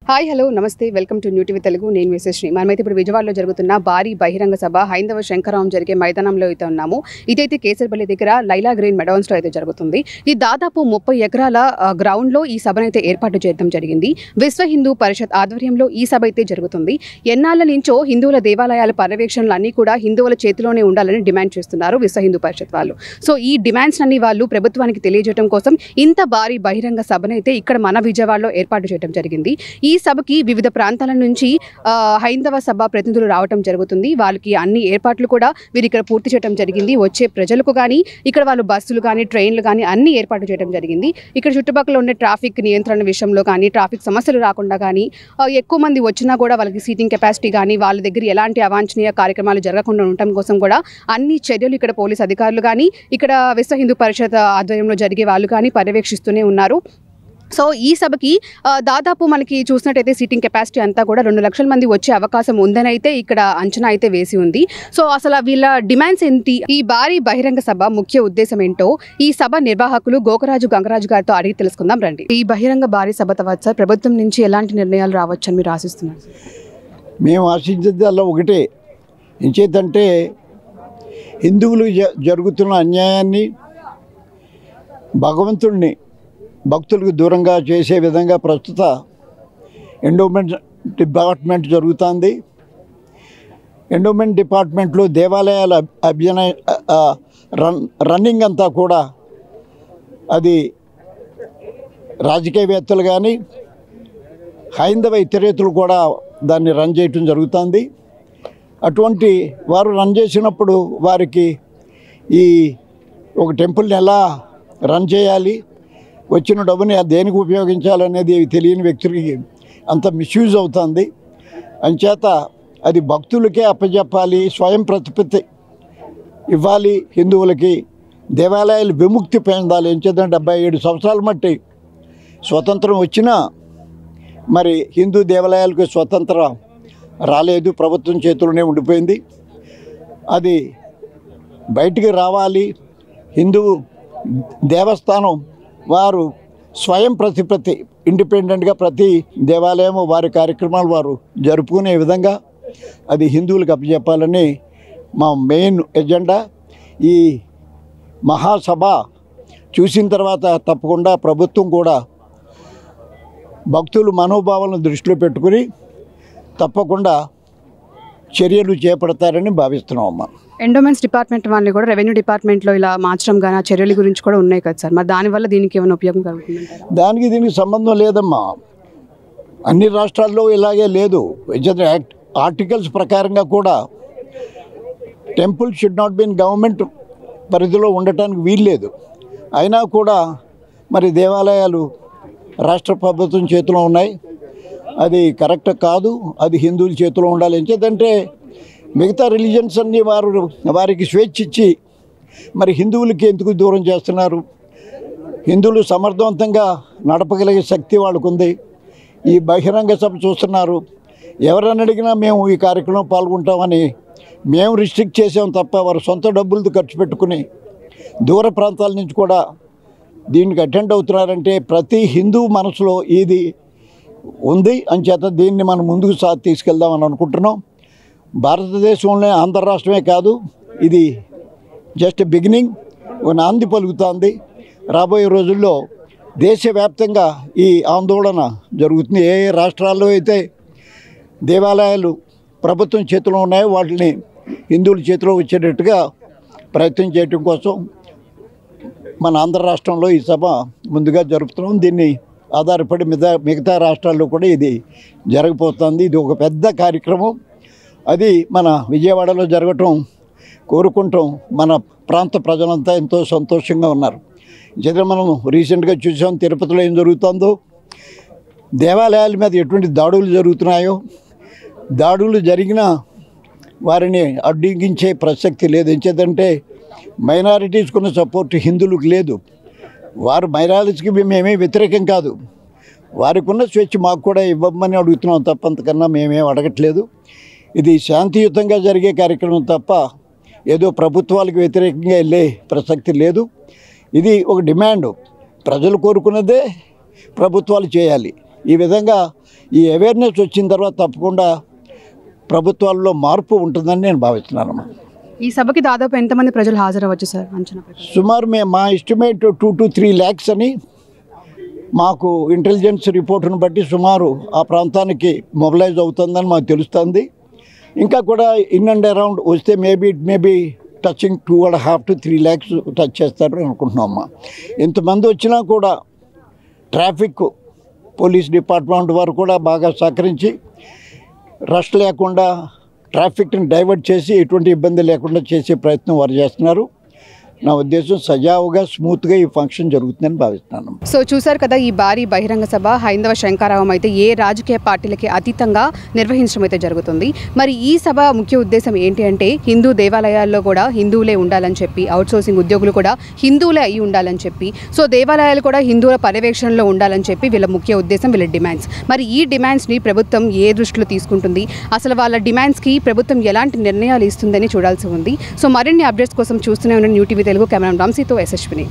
Hi hello నమస్తే welcome to new TV Telugu నేను విశ్వశ్రీ మనమైతే ఇప్పుడు విజయవాడలో జరుగుతున్న భారీ బహిరంగ సభ హైందవ శంకరరావం జరిగే మైదానంలో అయితే ఉన్నాము. ఇదైతే కేసరపల్లి దగ్గర లైలా గ్రీన్ మెడౌన్స్లో అయితే జరుగుతుంది. ఇది దాదాపు 30 ఎకరాల గ్రౌండ్లో ఈ సభనైతే ఏర్పాటు చేయడం జరిగింది. విశ్వ హిందూ పరిషత్ ఆధ్వర్యంలో ఈ సభ అయితే జరుగుతుంది. ఎన్నాళ్ళ నుంచో హిందువుల దేవాలయాల పర్యవేక్షణలు అన్నీ కూడా హిందువుల చేతిలోనే ఉండాలని డిమాండ్ చేస్తున్నారు విశ్వ హిందూ పరిషత్ వాళ్ళు. సో ఈ డిమాండ్స్ అన్ని వాళ్ళు ప్రభుత్వానికి తెలియజేయడం కోసం ఇంత భారీ బహిరంగ సభనైతే ఇక్కడ మన విజయవాడలో ఏర్పాటు చేయడం జరిగింది. ఈ సభకి వివిధ ప్రాంతాల నుంచి హైందవ సభ ప్రతినిధులు రావటం జరుగుతుంది. వాళ్ళకి అన్ని ఏర్పాట్లు కూడా వీరు ఇక్కడ పూర్తి చేయడం జరిగింది. వచ్చే ప్రజలకు కానీ ఇక్కడ వాళ్ళు బస్సులు కానీ ట్రైన్లు కానీ అన్ని ఏర్పాటు చేయడం జరిగింది. ఇక్కడ చుట్టుపక్కల ఉండే ట్రాఫిక్ నియంత్రణ విషయంలో కానీ ట్రాఫిక్ సమస్యలు రాకుండా కానీ ఎక్కువ మంది వచ్చినా కూడా వాళ్ళకి సీటింగ్ కెపాసిటీ కానీ వాళ్ళ దగ్గర ఎలాంటి అవాంఛనీయ కార్యక్రమాలు జరగకుండా ఉండటం కోసం కూడా అన్ని చర్యలు ఇక్కడ పోలీస్ అధికారులు కానీ ఇక్కడ విశ్వ హిందూ పరిషత్ ఆధ్వర్యంలో జరిగే వాళ్ళు కానీ పర్యవేక్షిస్తూనే ఉన్నారు. సో ఈ సభకి దాదాపు మనకి చూసినట్టయితే సీటింగ్ కెపాసిటీ అంతా కూడా 2 లక్షల మంది వచ్చే అవకాశం ఉందని అయితే ఇక్కడ అంచనా అయితే వేసి ఉంది. సో అసలు వీళ్ళ డిమాండ్స్ ఏంటి, ఈ భారీ బహిరంగ సభ ముఖ్య ఉద్దేశం ఏంటో ఈ సభ నిర్వాహకులు గోకరాజు గంగరాజు గారితో అడిగి తెలుసుకుందాం రండి. ఈ బహిరంగ భారీ సభ తర్వాత ప్రభుత్వం నుంచి ఎలాంటి నిర్ణయాలు రావచ్చు అని మీరు ఆశిస్తున్నారు? మేము ఆశించేది అలా ఒకటే, ఎంచేతంటే హిందువులు జరుగుతున్న అన్యాయాన్ని భగవంతుడిని భక్తులకు దూరంగా చేసే విధంగా ప్రస్తుత ఎండోమెంట్ డిపార్ట్మెంట్ జరుగుతుంది. ఎండోమెంట్ డిపార్ట్మెంట్లో దేవాలయాల రన్నింగ్ అంతా కూడా అది రాజకీయవేత్తలు కానీ హైందవ ఇతరేతలు కూడా దాన్ని రన్ చేయటం జరుగుతుంది. అటువంటి వారు రన్ చేసినప్పుడు వారికి ఈ ఒక టెంపుల్ని ఎలా రన్ చేయాలి, వచ్చిన డబ్బుని దేనికి ఉపయోగించాలనేది తెలియని వ్యక్తులకి అంత మిస్యూజ్ అవుతుంది. అంచేత అది భక్తులకే అప్పచెప్పాలి, స్వయం ప్రతిపత్తి ఇవ్వాలి, హిందువులకి దేవాలయాలు విముక్తి పొందాలి. ఎంచేతంటే 77 సంవత్సరాల మట్టి స్వతంత్రం వచ్చినా మరి హిందూ దేవాలయాలకు స్వతంత్రం రాలేదు, ప్రభుత్వం చేతుల్లోనే ఉండిపోయింది. అది బయటికి రావాలి. హిందూ దేవస్థానం వారు స్వయం ప్రతిపత్తి ఇండిపెండెంట్గా ప్రతి దేవాలయము వారి కార్యక్రమాలు వారు జరుపుకునే విధంగా అది హిందువులకు అప్పచెప్పాలని మా మెయిన్ ఎజెండా. ఈ మహాసభ చూసిన తర్వాత తప్పకుండా ప్రభుత్వం కూడా భక్తులు మనోభావాలను దృష్టిలో పెట్టుకుని తప్పకుండా చర్యలు చేపడతారని భావిస్తున్నామమ్మా. ఎండోమెంట్స్ డిపార్ట్మెంట్ వాళ్ళని కూడా రెవెన్యూ డిపార్ట్మెంట్లో ఇలా మార్చడం కానీ ఆ చర్యల గురించి కూడా ఉన్నాయి కదా సార్, మరి దానివల్ల దీనికి ఏమైనా ఉపయోగం కలుగుతుంది? దీనికి సంబంధం లేదమ్మా. అన్ని రాష్ట్రాల్లో ఇలాగే లేదు. ఆర్టికల్స్ ప్రకారంగా కూడా temple should not been government పరిధిలో ఉండటానికి వీల్లేదు. అయినా కూడా మరి దేవాలయాలు రాష్ట్ర ప్రభుత్వం చేతిలో ఉన్నాయి. అది కరెక్ట్ కాదు, అది హిందువుల చేతిలో ఉండాలి. ఎంచేతంటే మిగతా రిలీజన్స్ అన్నీ వారికి స్వేచ్ఛ ఇచ్చి మరి హిందువులకి ఎందుకు దూరం చేస్తున్నారు? హిందువులు సమర్థవంతంగా నడపగలిగే శక్తి వాళ్ళకుంది. ఈ బహిరంగ సభ చూస్తున్నారు. ఎవరని అడిగినా మేము ఈ కార్యక్రమం పాల్గొంటామని మేము రిస్ట్రిక్ట్ చేసాం తప్ప వారు సొంత డబ్బులతో ఖర్చు పెట్టుకుని దూర ప్రాంతాల నుంచి కూడా దీనికి అటెండ్ అవుతున్నారంటే ప్రతి హిందూ మనసులో ఇది ఉంది. అంచేత దీన్ని మనం ముందుకు తీసుకెళ్దామని అనుకుంటున్నాం. భారతదేశంలో ఆంధ్ర రాష్ట్రమే కాదు, ఇది జస్ట్ బిగినింగ్, నాంది పలుకుతుంది. రాబోయే రోజుల్లో దేశవ్యాప్తంగా ఈ ఆందోళన జరుగుతుంది. ఏ రాష్ట్రాల్లో అయితే దేవాలయాలు ప్రభుత్వం చేతిలో ఉన్నాయో వాటిని హిందువుల చేతిలో వచ్చేటట్టుగా ప్రయత్నం చేయడం కోసం మన ఆంధ్ర రాష్ట్రంలో ఈ సభ ముందుగా జరుపుతున్నాం. దీన్ని ఆధారపడి మిగతా రాష్ట్రాల్లో కూడా ఇది జరగబోతుంది. ఇది ఒక పెద్ద కార్యక్రమం. అది మన విజయవాడలో జరగటం కోరుకుంటాం. మన ప్రాంత ప్రజలంతా ఎంతో సంతోషంగా ఉన్నారు. జగన్ మనం రీసెంట్గా చూసాం తిరుపతిలో ఏం జరుగుతుందో, దేవాలయాల మీద ఎటువంటి దాడులు జరుగుతున్నాయో. దాడులు జరిగినా వారిని అడ్డగించే ప్రసక్తి లేదు. ఎంచేతంటే మైనారిటీస్కున్న సపోర్ట్ హిందువులకు లేదు. వారు మైనారిటీస్కి మేమే వ్యతిరేకం కాదు, వారికి ఉన్న స్వేచ్ఛ మాకు కూడా ఇవ్వమని అడుగుతున్నాం తప్ప అంతకన్నా మేమేం అడగట్లేదు. ఇది శాంతియుతంగా జరిగే కార్యక్రమం తప్ప ఏదో ప్రభుత్వాలకు వ్యతిరేకంగా వెళ్ళే ప్రసక్తి లేదు. ఇది ఒక డిమాండ్, ప్రజలు కోరుకున్నదే ప్రభుత్వాలు చేయాలి. ఈ విధంగా ఈ అవేర్నెస్ వచ్చిన తర్వాత తప్పకుండా ప్రభుత్వాల్లో మార్పు ఉంటుందని నేను భావిస్తున్నానమ్మా. ఈ సభకి దాదాపు ఎంతమంది ప్రజలు హాజరవచ్చు సార్ అంచనా ప్రకారం? సుమారు మా ఎస్టిమేట్ 2 to 3 lakhs అని మాకు ఇంటెలిజెన్స్ రిపోర్ట్ను బట్టి సుమారు ఆ ప్రాంతానికి మొబిలైజ్ అవుతుందని మాకు తెలుస్తుంది. ఇంకా కూడా ఇన్ అండ్ అరౌండ్ వస్తే it maybe touching 2.5 to 3 lakhs touch చేస్తారని అనుకుంటున్నామమ్మా. ఇంతమంది వచ్చినా కూడా ట్రాఫిక్ పోలీస్ డిపార్ట్మెంట్ వారు కూడా బాగా సహకరించి రష్ లేకుండా ట్రాఫిక్ని డైవర్ట్ చేసి ఎటువంటి ఇబ్బంది లేకుండా చేసే ప్రయత్నం వారు చేస్తున్నారు. నా ఉద్దేశం సజావుగా స్మూత్గా ఈ ఫంక్షన్ జరుగుతుందని భావిస్తున్నాను. సో చూశారు కదా, ఈ భారీ బహిరంగ సభ హైందవ శంఖారావం అయితే ఏ రాజకీయ పార్టీలకి అతీతంగా నిర్వహించడం అయితే జరుగుతుంది. మరి ఈ సభ ముఖ్య ఉద్దేశం ఏంటి అంటే హిందూ దేవాలయాల్లో కూడా హిందువులే ఉండాలని చెప్పి, అవుట్సోర్సింగ్ ఉద్యోగులు కూడా హిందువులే అయి ఉండాలని చెప్పి, సో దేవాలయాలు కూడా హిందువుల పర్యవేక్షణలో ఉండాలని చెప్పి వీళ్ళ ముఖ్య ఉద్దేశం, వీళ్ళ డిమాండ్స్. మరి ఈ డిమాండ్స్ని ప్రభుత్వం ఏ దృష్టిలో తీసుకుంటుంది, అసలు వాళ్ళ డిమాండ్స్కి ప్రభుత్వం ఎలాంటి నిర్ణయాలు ఇస్తుందని చూడాల్సి ఉంది. సో మరిన్ని అప్డేట్స్ కోసం చూస్తూనే ఉన్న న్యూ టీవీ తెలుగు. కెమెరా రామ్సీతో ఎస్ఎస్విని.